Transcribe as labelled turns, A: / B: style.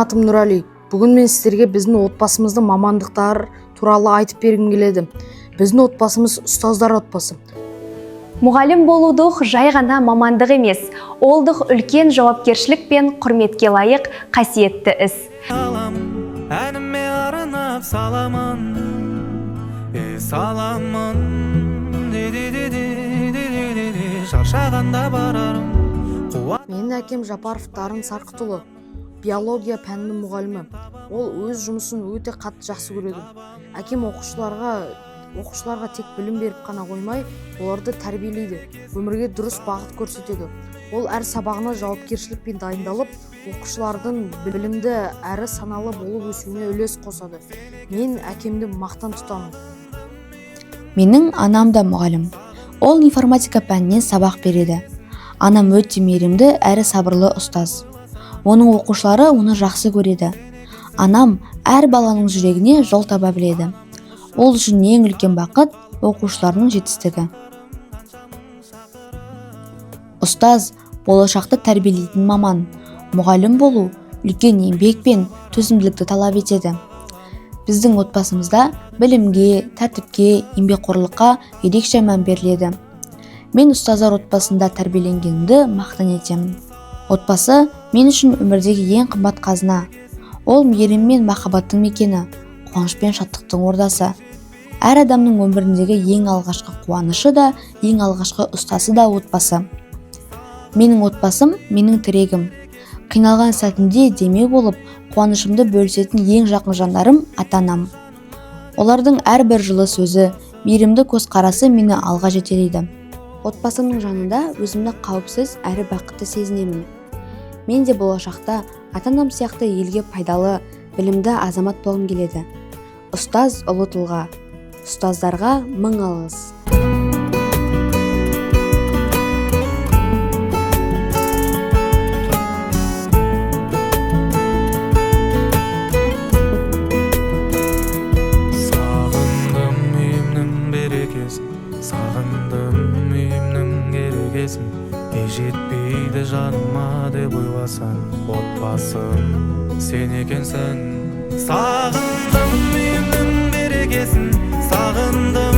A: атым Нұрали. Бүгін мен сіздерге біздің отбасымыздың мамандықтары туралы айтып бергім келеді. Біздің отбасымыз ұстаздар отбасы.
B: Мұғалім болудық жай ғана мамандық емес, олдық үлкен жауапкершілік пен құрметке лайық қасиетті іс.
C: Әніме арнап саламын, саламын, шаршағанда барарым.
A: Менің әкем Жапаров Дарын Сарқытұлы, биология пәнінің мұғалімі. Ол өз жұмысын өте қатты жақсы көреді. Әкем оқушыларға тек білім беріп қана қоймай, оларды тәрбиелейді, өмірге дұрыс бағыт көрсетеді. Ол әр сабағына жауапкершілікпен дайындалып, оқушылардың білімді әрі саналы болып өсуіне үлес қосады. Мен әкемді мақтан тұтамын.
D: Менің анам да мұғалім. Ол информатика пәнінен сабақ береді. Анам өте мейірімді әрі сабырлы ұстаз. Оның оқушылары оны жақсы көреді. Анам әр баланың жүрегіне жол таба біледі. Ол үшін ең үлкен бақыт оқушыларының жетістігі. Ұстаз болашақты тәрбиелейтін маман. Мұғалім болу үлкен еңбек пен төзімділікті талап етеді. Біздің отбасымызда білімге, тәртіпке, еңбекқорлыққа ерекше мән беріледі. Мен ұстаздар отбасында тәрбиеленгенімді мақтан етемін. Отбасы мен үшін өмірдегі ең қымбат қазына. Ол мейірім мен махаббаттың мекені, қуаныш пен шаттықтың ордасы. Әр адамның өміріндегі ең алғашқы қуанышы да, ең алғашқы ұстасы да отбасы. Менің отбасым менің тірегім. Қиналған сәтінде демеу болып, қуанышымды бөлісетін ең жақын жандарым ата-анам. Олардың әрбір жылы сөзі, мейірімді көзқарасы мені алға жетелейді. Отбасымның жанында өзімді қауіпсіз әрі бақытты сезінемін. Мен де болашақта ата-анам сияқты елге пайдалы, білімді азамат болғым келеді. Ұстаз ұлы тұлға. Ұстаздарға мың алғыс.
C: Сағындым үйімнің берекесін, сағындым үйімнің керегесін. Жетпейді жаныма деп ойласаң, отбасым сен екенсің. Сағындым үйімнің берекесін, сағындым